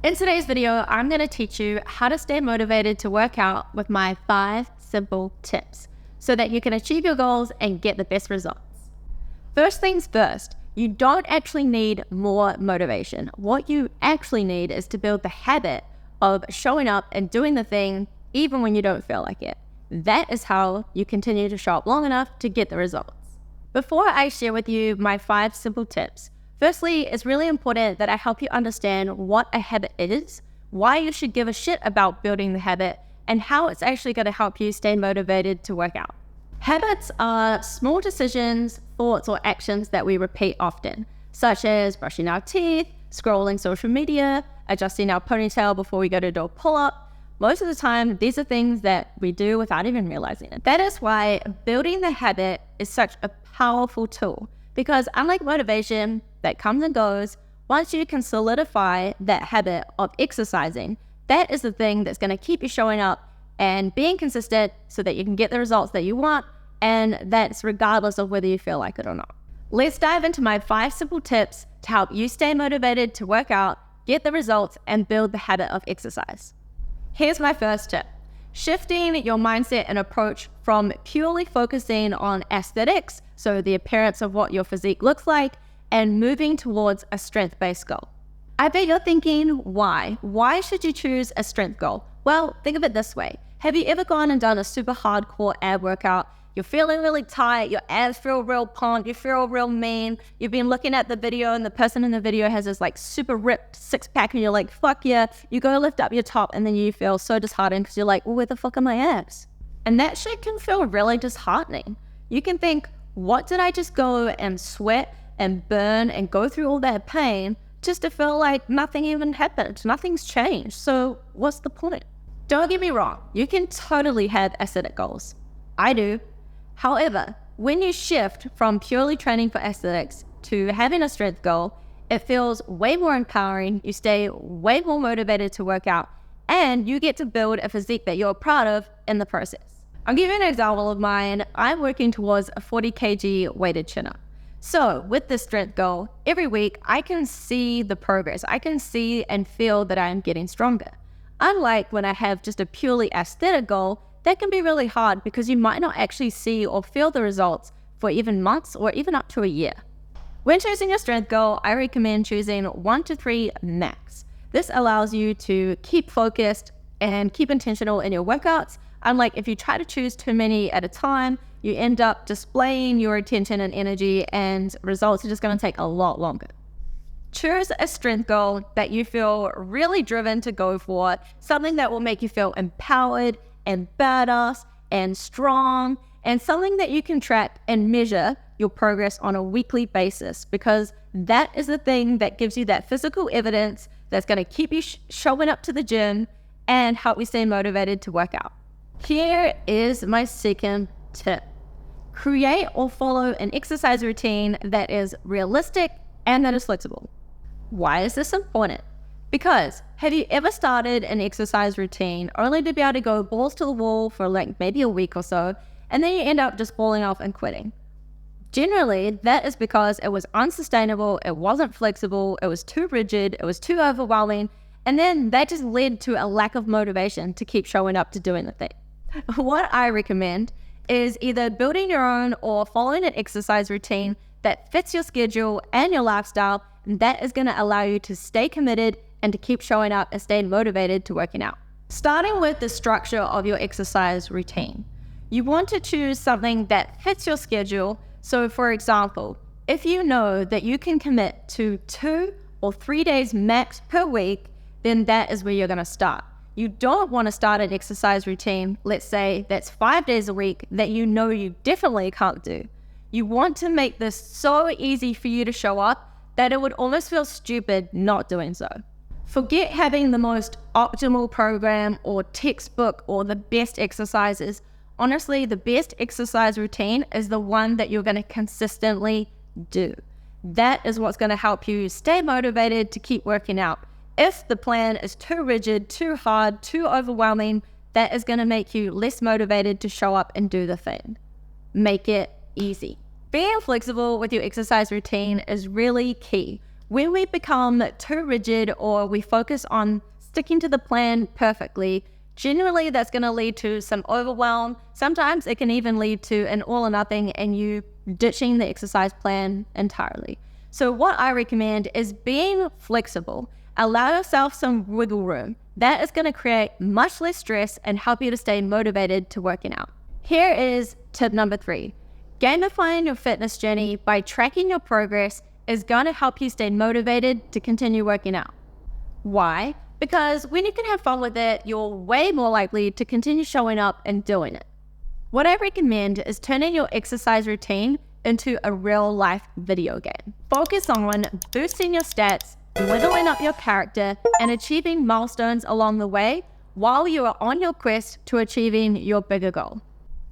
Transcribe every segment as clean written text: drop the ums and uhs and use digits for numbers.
In today's video, I'm going to teach you how to stay motivated to work out with my 5 simple tips so that you can achieve your goals and get the best results. First things first, you don't actually need more motivation. What you actually need is to build the habit of showing up and doing the thing even when you don't feel like it. That is how you continue to show up long enough to get the results. Before I share with you my 5 simple tips, firstly, it's really important that I help you understand what a habit is, why you should give a shit about building the habit, and how it's actually going to help you stay motivated to work out. Habits are small decisions, thoughts, or actions that we repeat often, such as brushing our teeth, scrolling social media, adjusting our ponytail before we go to do a pull-up. Most of the time, these are things that we do without even realizing it. That is why building the habit is such a powerful tool, because unlike motivation that comes and goes, once you can solidify that habit of exercising, that is the thing that's going to keep you showing up and being consistent so that you can get the results that you want, and that's regardless of whether you feel like it or not. Let's dive into my 5 simple tips to help you stay motivated to work out, get the results, and build the habit of exercise. Here's my first tip. Shifting your mindset and approach from purely focusing on aesthetics, so the appearance of what your physique looks like, and moving towards a strength-based goal. I bet you're thinking, why? Why should you choose a strength goal? Well, think of it this way. Have you ever gone and done a super hardcore ab workout? You're feeling really tight, your abs feel real pumped, you feel real mean. You've been looking at the video and the person in the video has this like super ripped 6-pack and you're like, fuck yeah. You go lift up your top and then you feel so disheartened because you're like, well, where the fuck are my abs? And that shit can feel really disheartening. You can think, what did I just go and sweat and burn and go through all that pain just to feel like nothing even happened? Nothing's changed. So what's the point? Don't get me wrong. You can totally have aesthetic goals. I do. However, when you shift from purely training for aesthetics to having a strength goal, it feels way more empowering, you stay way more motivated to work out, and you get to build a physique that you're proud of in the process. I'll give you an example of mine. I'm working towards a 40 kg weighted chin-up. So with this strength goal, every week I can see the progress. I can see and feel that I am getting stronger. Unlike when I have just a purely aesthetic goal, that can be really hard because you might not actually see or feel the results for even months or even up to a year. When choosing your strength goal, I recommend choosing 1 to 3 max. This allows you to keep focused and keep intentional in your workouts. Unlike if you try to choose too many at a time, you end up displaying your attention and energy and results are just going to take a lot longer. Choose a strength goal that you feel really driven to go for, something that will make you feel empowered and badass and strong, and something that you can track and measure your progress on a weekly basis, because that is the thing that gives you that physical evidence that's going to keep you showing up to the gym and help you stay motivated to work out. Here is my second tip. Create or follow an exercise routine that is realistic and that is flexible. Why is this important? Because have you ever started an exercise routine only to be able to go balls to the wall for like maybe a week or so, and then you end up just falling off and quitting? Generally, that is because it was unsustainable, it wasn't flexible, it was too rigid, it was too overwhelming, and then that just led to a lack of motivation to keep showing up to doing the thing. What I recommend is either building your own or following an exercise routine that fits your schedule and your lifestyle, and that is going to allow you to stay committed and to keep showing up and staying motivated to working out. Starting with the structure of your exercise routine, you want to choose something that fits your schedule. So for example, if you know that you can commit to 2 or 3 days max per week, then that is where you're going to start. You don't want to start an exercise routine, let's say that's 5 days a week, that you know you definitely can't do. You want to make this so easy for you to show up that it would almost feel stupid not doing so. Forget having the most optimal program or textbook or the best exercises. Honestly, the best exercise routine is the one that you're going to consistently do. That is what's going to help you stay motivated to keep working out. If the plan is too rigid, too hard, too overwhelming, that is going to make you less motivated to show up and do the thing. Make it easy. Being flexible with your exercise routine is really key. When we become too rigid or we focus on sticking to the plan perfectly, generally that's going to lead to some overwhelm. Sometimes it can even lead to an all or nothing and you ditching the exercise plan entirely. So what I recommend is being flexible. Allow yourself some wiggle room. That is going to create much less stress and help you to stay motivated to working out. Here is tip number 3. Gamifying your fitness journey by tracking your progress is going to help you stay motivated to continue working out. Why? Because when you can have fun with it, you're way more likely to continue showing up and doing it. What I recommend is turning your exercise routine into a real life video game. Focus on boosting your stats, leveling up your character, and achieving milestones along the way while you are on your quest to achieving your bigger goal.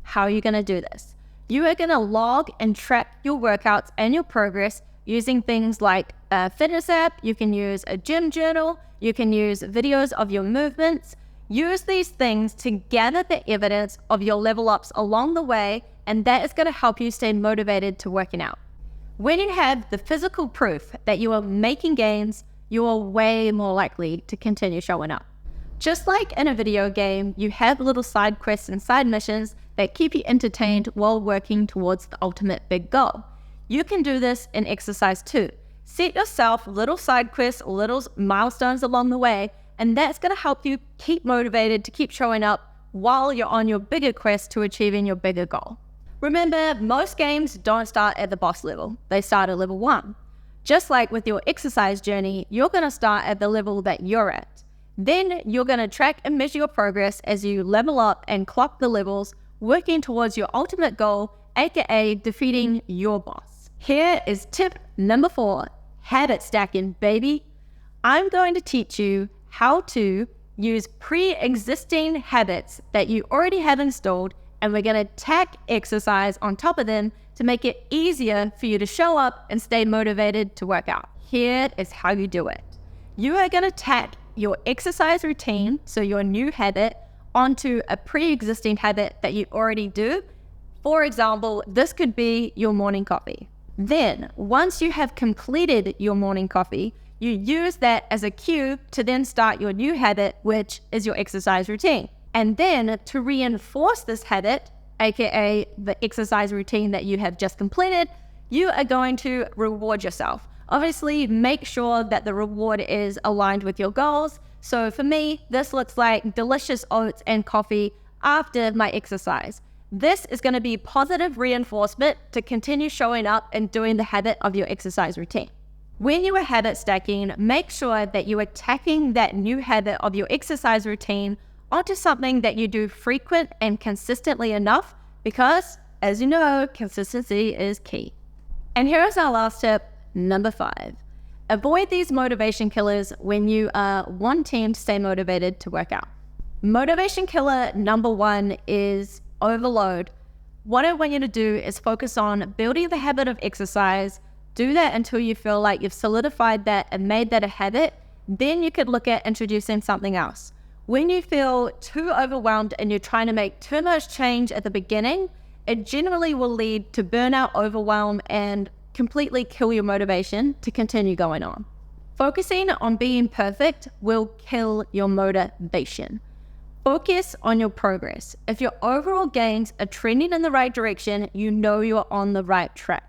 How are you going to do this? You are going to log and track your workouts and your progress using things like a fitness app. You can use a gym journal. You can use videos of your movements. Use these things to gather the evidence of your level ups along the way, and that is going to help you stay motivated to working out. When you have the physical proof that you are making gains, you are way more likely to continue showing up. Just like in a video game, you have little side quests and side missions that keep you entertained while working towards the ultimate big goal. You can do this in exercise too. Set yourself little side quests, little milestones along the way, and that's going to help you keep motivated to keep showing up while you're on your bigger quest to achieving your bigger goal. Remember, most games don't start at the boss level. They start at level 1. Just like with your exercise journey, you're going to start at the level that you're at. Then you're going to track and measure your progress as you level up and clock the levels, working towards your ultimate goal, aka defeating your boss. Here is tip number 4, habit stacking, baby. I'm going to teach you how to use pre-existing habits that you already have installed, and we're going to tack exercise on top of them to make it easier for you to show up and stay motivated to work out. Here is how you do it. You are going to tack your exercise routine, so your new habit, onto a pre-existing habit that you already do. For example, this could be your morning coffee. Then, once you have completed your morning coffee, you use that as a cue to then start your new habit, which is your exercise routine. And then to reinforce this habit, aka the exercise routine that you have just completed, you are going to reward yourself. Obviously, make sure that the reward is aligned with your goals. So for me, this looks like delicious oats and coffee after my exercise. This is going to be positive reinforcement to continue showing up and doing the habit of your exercise routine. When you are habit stacking, make sure that you are tacking that new habit of your exercise routine onto something that you do frequent and consistently enough, because, as you know, consistency is key. And here is our last tip, number 5. Avoid these motivation killers when you are wanting to stay motivated to work out. Motivation killer number 1 is overload. What I want you to do is focus on building the habit of exercise. Do that until you feel like you've solidified that and made that a habit. Then you could look at introducing something else. When you feel too overwhelmed and you're trying to make too much change at the beginning, it generally will lead to burnout, overwhelm, and completely kill your motivation to continue going on. Focusing on being perfect will kill your motivation. Focus on your progress. If your overall gains are trending in the right direction, you know you're on the right track.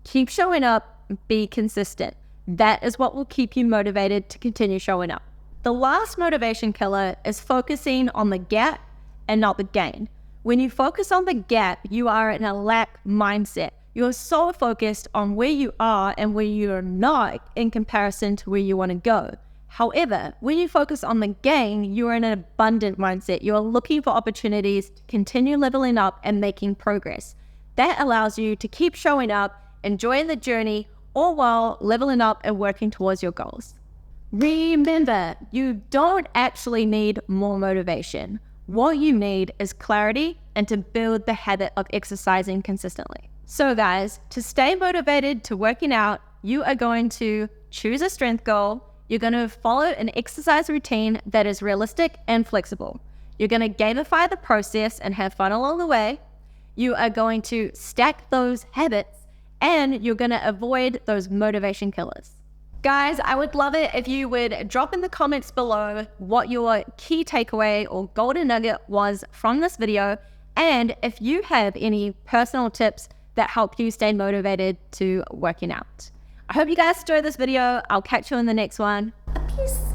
Keep showing up, be consistent. That is what will keep you motivated to continue showing up. The last motivation killer is focusing on the gap and not the gain. When you focus on the gap, you are in a lack mindset. You're so focused on where you are and where you're not in comparison to where you want to go. However, when you focus on the gain, you're in an abundant mindset. You're looking for opportunities to continue leveling up and making progress. That allows you to keep showing up, enjoying the journey, all while leveling up and working towards your goals. Remember, you don't actually need more motivation. What you need is clarity and to build the habit of exercising consistently. So guys, to stay motivated to working out, you are going to choose a strength goal. You're going to follow an exercise routine that is realistic and flexible. You're going to gamify the process and have fun along the way. You are going to stack those habits, and you're going to avoid those motivation killers. Guys, I would love it if you would drop in the comments below what your key takeaway or golden nugget was from this video, and if you have any personal tips that help you stay motivated to working out. I hope you guys enjoyed this video. I'll catch you in the next one. Peace.